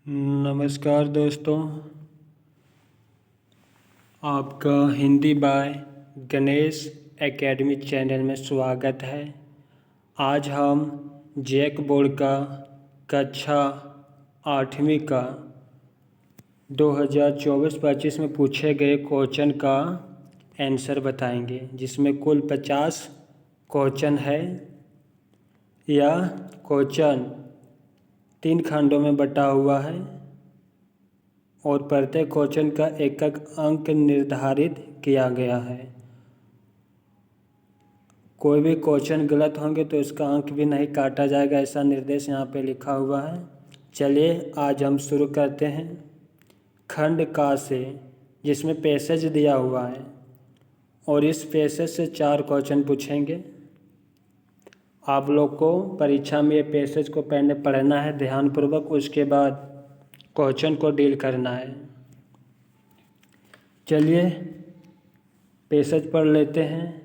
नमस्कार दोस्तों, आपका Hindi by Ganesh academy channel में स्वागत है। आज हम जैक बोर्ड का कक्षा 8वीं का 2024-25 में पूछे गए क्वेश्चन का आंसर बताएंगे, जिसमें कुल 50 क्वेश्चन है। यह क्वेश्चन 3 खंडों में बटा हुआ है और प्रत्येक क्वेश्चन का एक अंक निर्धारित किया गया है। कोई भी क्वेश्चन गलत होंगे तो इसका अंक भी नहीं काटा जाएगा, ऐसा निर्देश यहाँ पे लिखा हुआ है। चलिए आज हम शुरू करते हैं खंड का से, जिसमें पैसेज दिया हुआ है और इस पैसेज से 4 क्वेश्चन पूछेंगे। आप लोग को परीक्षा में ये पैसेज को पहले पढ़ना है ध्यानपूर्वक, उसके बाद क्वेश्चन को डील करना है। चलिए पैसेज पढ़ लेते हैं।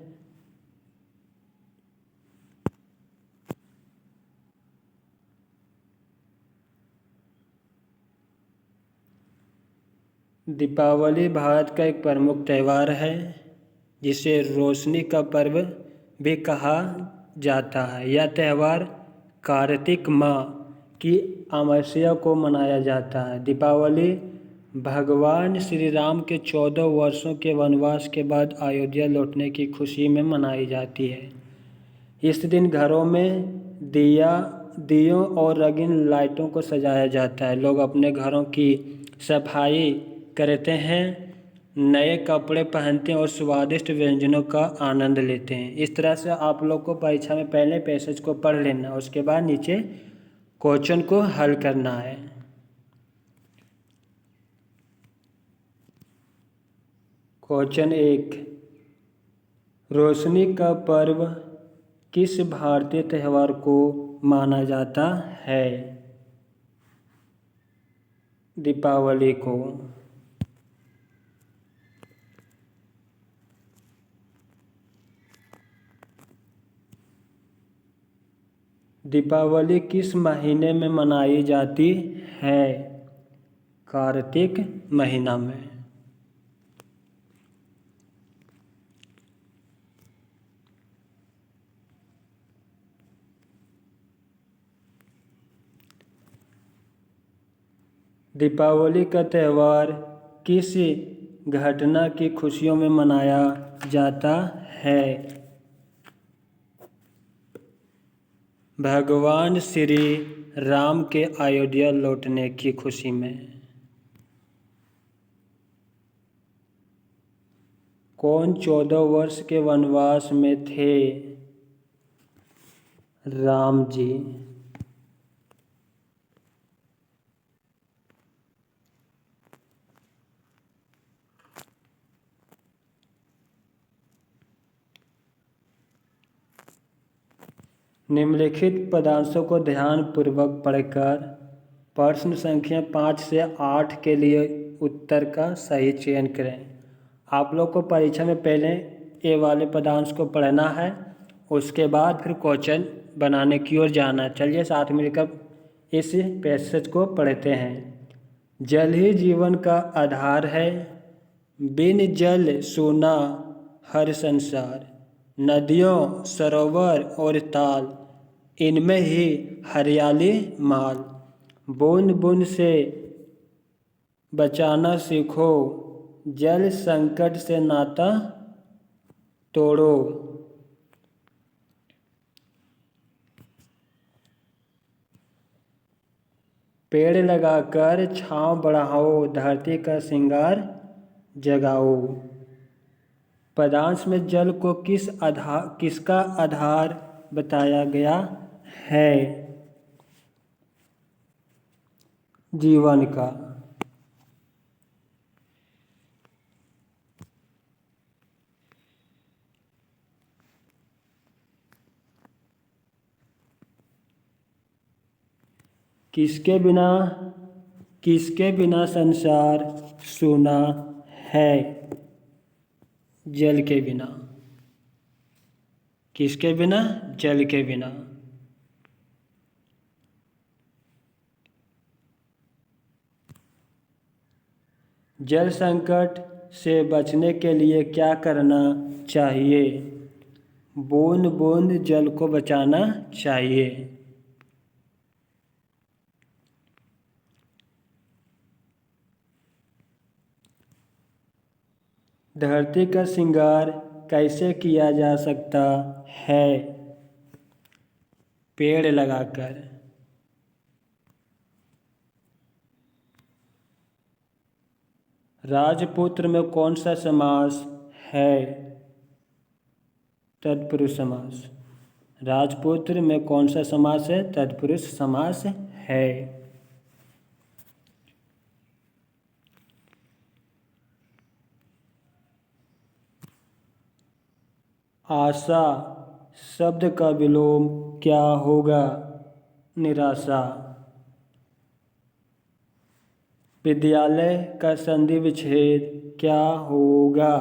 दीपावली भारत का एक प्रमुख त्यौहार है, जिसे रोशनी का पर्व भी कहा जाता है। यह त्यौहार कार्तिक माह की अमावस्या को मनाया जाता है। दीपावली भगवान श्री राम के 14 वर्षों के वनवास के बाद अयोध्या लौटने की खुशी में मनाई जाती है। इस दिन घरों में दियों और रंगीन लाइटों को सजाया जाता है। लोग अपने घरों की सफाई करते हैं, नए कपड़े पहनते हैं और स्वादिष्ट व्यंजनों का आनंद लेते हैं। इस तरह से आप लोग को परीक्षा में पहले पैसेज को पढ़ लेना, उसके बाद नीचे क्वेश्चन को हल करना है। क्वेश्चन 1, रोशनी का पर्व किस भारतीय त्यौहार को माना जाता है? दीपावली को। दीपावली किस महीने में मनाई जाती है? कार्तिक महीना में। दीपावली का त्यौहार किस घटना की खुशियों में मनाया जाता है? भगवान श्री राम के अयोध्या लौटने की खुशी में। कौन 14 वर्ष के वनवास में थे? राम जी। निम्नलिखित पदांशों को ध्यानपूर्वक पढ़कर प्रश्न संख्या 5 से 8 के लिए उत्तर का सही चयन करें। आप लोग को परीक्षा में पहले ए वाले पदांश को पढ़ना है, उसके बाद फिर क्वेश्चन बनाने की ओर जाना। चलिए साथ मिलकर इस पैसेज को पढ़ते हैं। जल ही जीवन का आधार है, बिन जल सूना हर संसार। नदियों, सरोवर और ताल, इनमें ही हरियाली माल। बूंद बूंद से बचाना सीखो, जल संकट से नाता तोड़ो। पेड़ लगाकर छांव बढ़ाओ, धरती का श्रृंगार जगाओ। पदांश में जल को किसका आधार बताया गया है? जीवन का। किसके बिना संसार सूना है? जल के बिना। किसके बिना? जल के बिना। जल संकट से बचने के लिए क्या करना चाहिए? बूंद बूंद जल को बचाना चाहिए। धरती का श्रृंगार कैसे किया जा सकता है? पेड़ लगाकर। राजपुत्र में कौन सा समास है? तत्पुरुष समास। राजपुत्र में कौन सा समास है? तत्पुरुष समास है। आशा शब्द का विलोम क्या होगा? निराशा। विद्यालय का संधि विच्छेद क्या होगा?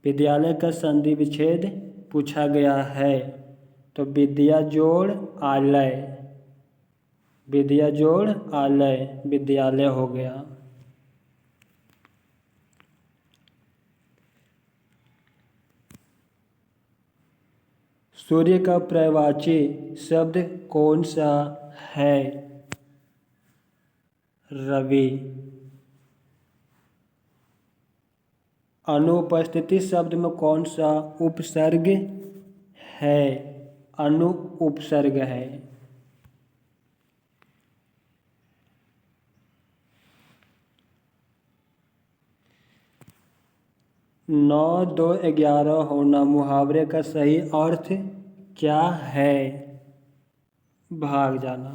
विद्यालय का संधि विच्छेद पूछा गया है तो विद्या जोड़ आलय। विद्या जोड़ आलय विद्यालय हो गया। सूर्य का पर्यायवाची शब्द कौन सा है? रवि। अनुपस्थिति शब्द में कौन सा उपसर्ग है? अनु उपसर्ग है। नौ दो 11 होना मुहावरे का सही अर्थ क्या है? भाग जाना।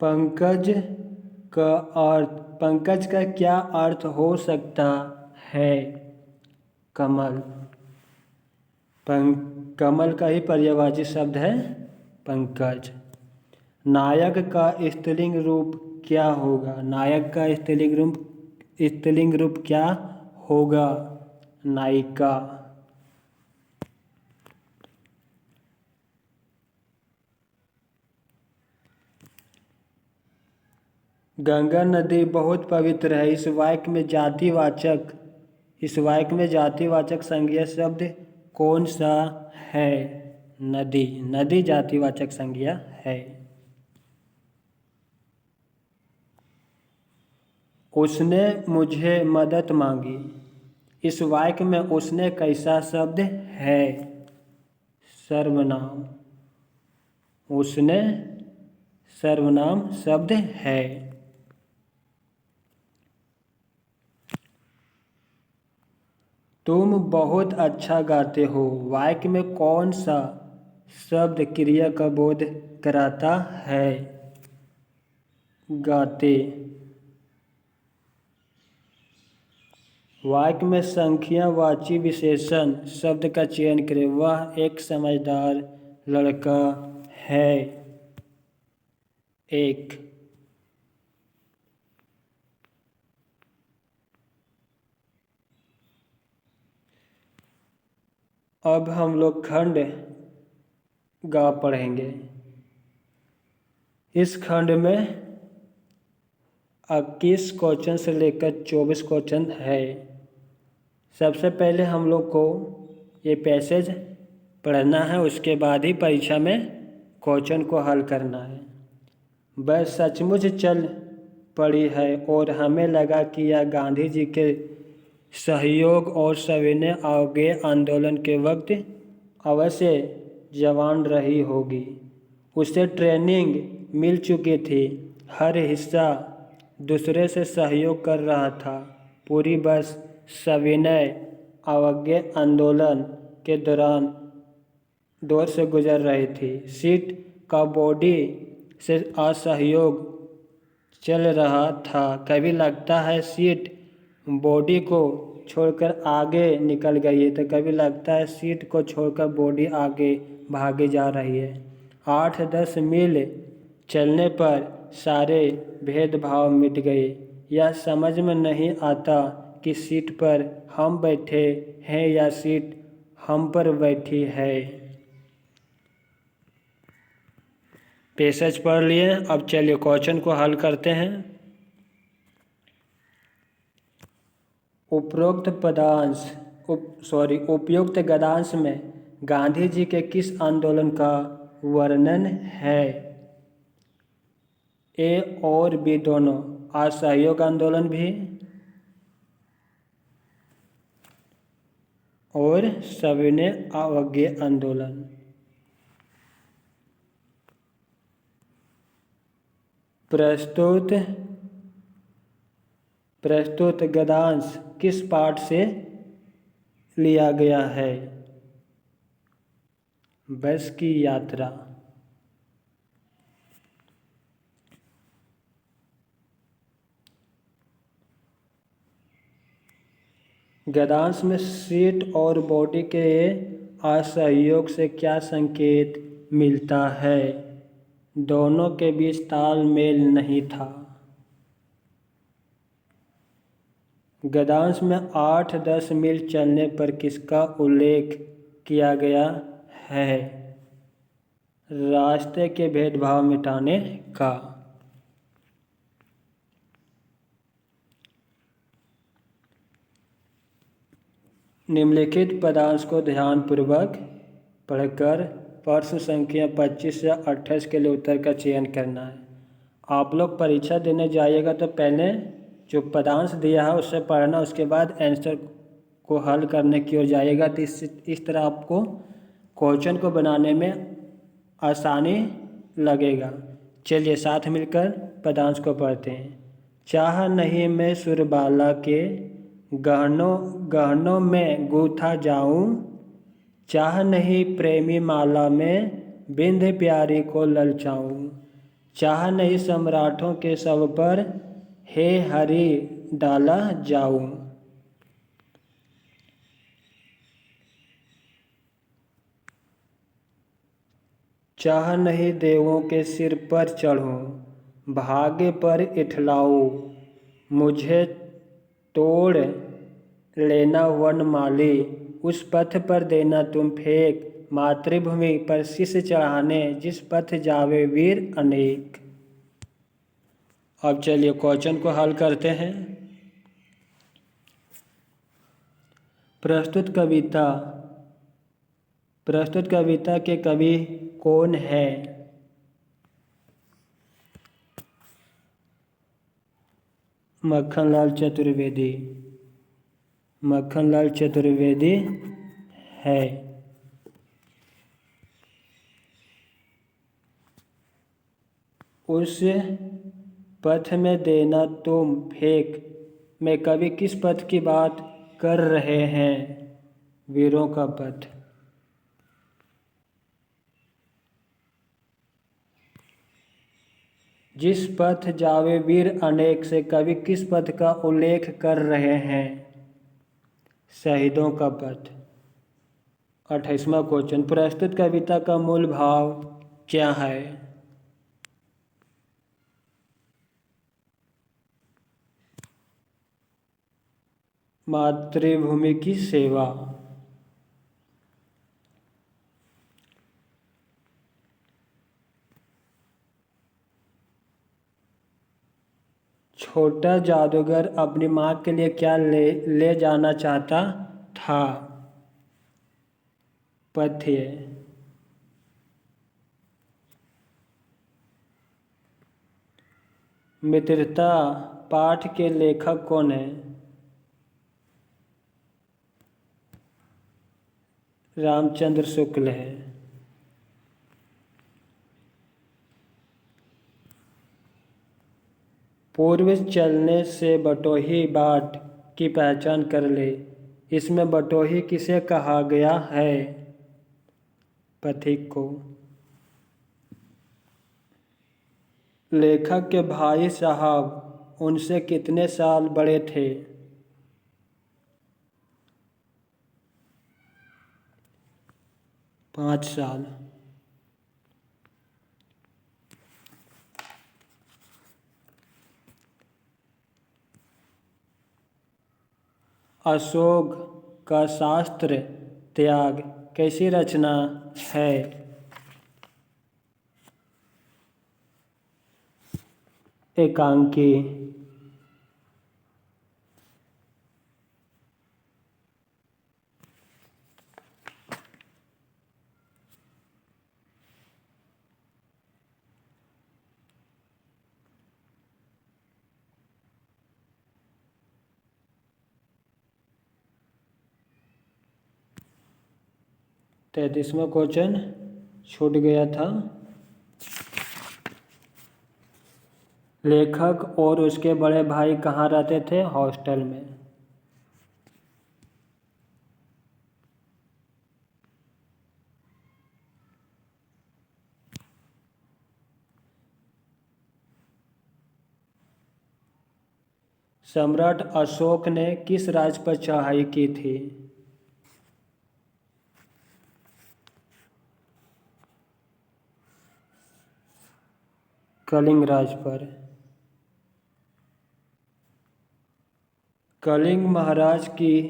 पंकज का क्या अर्थ हो सकता है? कमल। कमल का ही पर्यायवाची शब्द है पंकज। नायक का स्त्रीलिंग रूप क्या होगा? नायक का स्त्रीलिंग रूप क्या होगा? नायिका। गंगा नदी बहुत पवित्र है। इस वाक्य में जातिवाचक संज्ञा शब्द कौन सा है? नदी। नदी जातिवाचक संज्ञा है। उसने मुझे मदद मांगी। इस वाक्य में उसने कैसा शब्द है? सर्वनाम। उसने सर्वनाम शब्द है। तुम बहुत अच्छा गाते हो। वाक्य में कौन सा शब्द क्रिया का बोध कराता है? गाते। वाक्य में संख्यावाची विशेषण शब्द का चयन करें। वह एक समझदार लड़का है। एक। अब हम लोग खंड गा पढ़ेंगे। इस खंड में 21 क्वेश्चन से लेकर 24 क्वेश्चन है। सबसे पहले हम लोग को ये पैसेज पढ़ना है, उसके बाद ही परीक्षा में क्वेश्चन को हल करना है। वह सचमुच चल पड़ी है और हमें लगा कि यह गांधी जी के सहयोग और सविनय आगे आंदोलन के वक्त अवश्य जवान रही होगी। उसे ट्रेनिंग मिल चुकी थी। हर हिस्सा दूसरे से सहयोग कर रहा था। पूरी बस सविनय अवज्ञा आंदोलन के दौर से गुजर रही थी। सीट का बॉडी से असहयोग चल रहा था। कभी लगता है सीट बॉडी को छोड़कर आगे निकल गई है तो कभी लगता है सीट को छोड़कर बॉडी आगे भागे जा रही है। 8-10 मील चलने पर सारे भेदभाव मिट गए। यह समझ में नहीं आता कि सीट पर हम बैठे हैं या सीट हम पर बैठी है। पैसेज पढ़ लिए। अब चलिए क्वेश्चन को हल करते हैं। उपयुक्त गद्यांश में गांधी जी के किस आंदोलन का वर्णन है? ए और बी दोनों। असहयोग आंदोलन भी और सविनय अवज्ञा आंदोलन। प्रस्तुत गद्यांश किस पाठ से लिया गया है? बस की यात्रा। गद्यांश में सीट और बॉडी के असहयोग से क्या संकेत मिलता है? दोनों के बीच तालमेल नहीं था। गद्यांश में 8-10 मील चलने पर किसका उल्लेख किया गया है? रास्ते के भेदभाव मिटाने का। निम्नलिखित पदांश को ध्यानपूर्वक पढ़कर प्रश्न संख्या 25 से 28 के लिए उत्तर का चयन करना है। आप लोग परीक्षा देने जाइएगा तो पहले जो पदांश दिया है उससे पढ़ना, उसके बाद आंसर को हल करने की ओर जाइएगा। तो इस तरह आपको क्वेश्चन को बनाने में आसानी लगेगा। चलिए साथ मिलकर पदांश को पढ़ते हैं। चाह नहीं मैं सुरबाला के गहनों में गूथा जाऊं, चाह नहीं प्रेमी माला में बिंध प्यारी को ललचाऊं, चाह नहीं सम्राटों के सब पर हे हरि डाला जाऊं। चाह नहीं देवों के सिर पर चढ़ूं, भाग्य पर इठलाऊं, मुझे तोड़ लेना वनमाली, उस पथ पर देना तुम फेंक, मातृभूमि पर शीश चढ़ाने जिस पथ जावे वीर अनेक। अब चलिए क्वेश्चन को हल करते हैं। प्रस्तुत कविता के कवि कौन है? मक्खनलाल चतुर्वेदी है। उस पथ में देना तुम फेंक में कवि किस पथ की बात कर रहे हैं? वीरों का पथ। जिस पथ जावे वीर अनेक से कवि किस पथ का उल्लेख कर रहे हैं? शहीदों का पथ। 28वां क्वेश्चन। प्रस्तुत कविता का मूल भाव क्या है? मातृभूमि की सेवा। छोटा जादूगर अपनी माँ के लिए क्या ले जाना चाहता था? पथ्य। मित्रता पाठ के लेखक कौन है? रामचंद्र शुक्ल है। पूर्व चलने से बटोही बाट की पहचान कर ले, इसमें बटोही किसे कहा गया है? पथिक को। लेखक के भाई साहब उनसे कितने साल बड़े थे? 5 साल। अशोक का शास्त्र त्याग कैसी रचना है? एकांकी। तैंतीसवां क्वेश्चन छूट गया था। लेखक और उसके बड़े भाई कहाँ रहते थे? हॉस्टल में। सम्राट अशोक ने किस राज्य पर चढ़ाई की थी? कलिंग राज्य पर। कलिंग महाराज की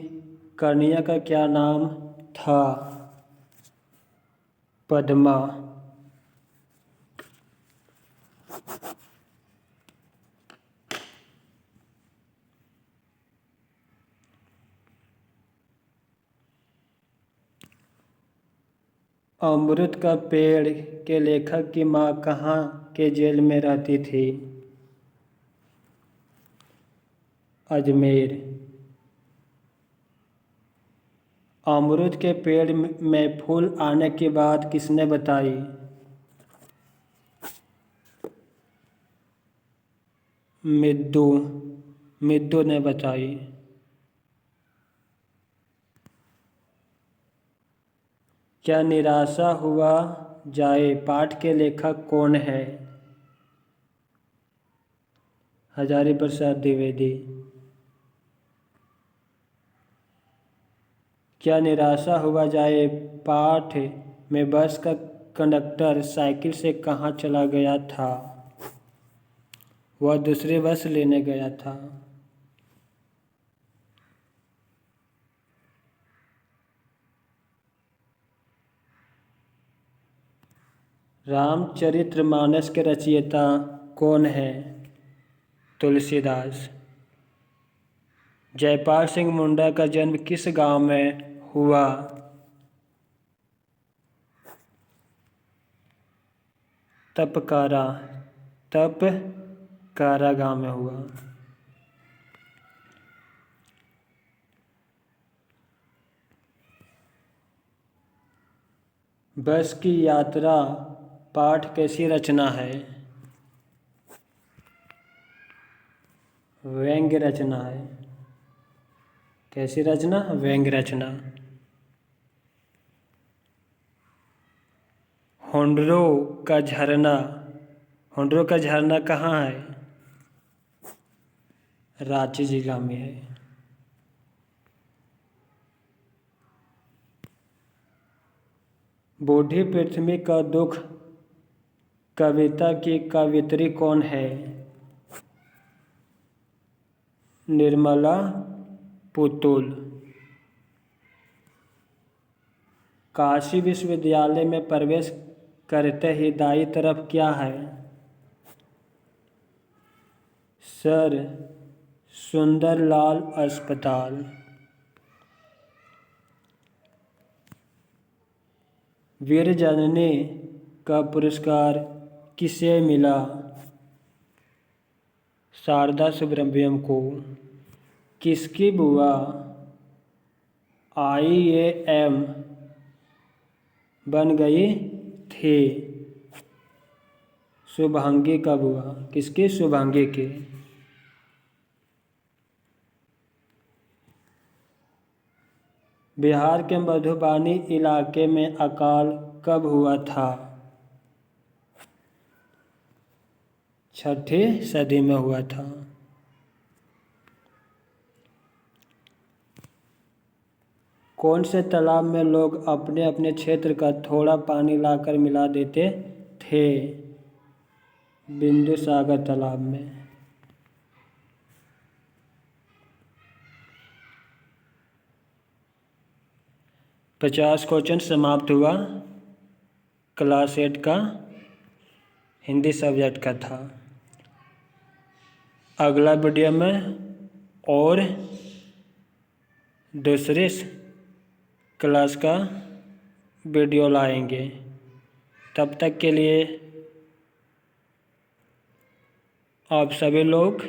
कन्या का क्या नाम था? पद्मा। अमृत का पेड़ के लेखक की माँ कहाँ के जेल में रहती थी? अजमेर। अमरूद के पेड़ में फूल आने की बात किसने बताई? मिद्दू। मिद्दू ने बताई। क्या निराशा हुआ जाए पाठ के लेखक कौन है? हजारी प्रसाद द्विवेदी। क्या निराशा हुआ जाए पाठ में बस का कंडक्टर साइकिल से कहाँ चला गया था? वह दूसरी बस लेने गया था। रामचरितमानस के रचयिता कौन है? तुलसीदास। जयपाल सिंह मुंडा का जन्म किस गांव में हुआ? तपकारा। तपकारा गांव में हुआ। बस की यात्रा पाठ कैसी रचना है? व्यंग्य रचना है। कैसी रचना? व्यंग्य रचना। होंडरो का झरना। होंडरो का झरना कहाँ है? रांची जिला में है। बूढ़ी पृथ्वी का दुख कविता की कवयित्री कौन है? निर्मला पुतुल। काशी विश्वविद्यालय में प्रवेश करते ही दाईं तरफ क्या है? सर सुंदरलाल अस्पताल। वीर जननी का पुरस्कार किसे मिला? शारदा सुब्रमण्यम को। किसकी बुआ IAM बन गई थी? शुभांगी का बुआ। किसकी? शुभांगी की। बिहार के मधुबनी इलाके में अकाल कब हुआ था? 6ठी सदी में हुआ था। कौन से तालाब में लोग अपने अपने क्षेत्र का थोड़ा पानी लाकर मिला देते थे? बिंदुसागर तालाब में। 50 क्वेश्चन समाप्त हुआ। क्लास 8 का हिंदी सब्जेक्ट का था। अगला वीडियो में और दूसरे क्लास का वीडियो लाएंगे। तब तक के लिए आप सभी लोग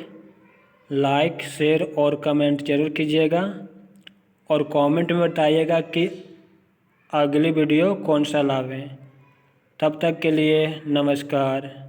लाइक, शेयर और कमेंट जरूर कीजिएगा और कमेंट में बताइएगा कि अगली वीडियो कौन सा लावें। तब तक के लिए नमस्कार।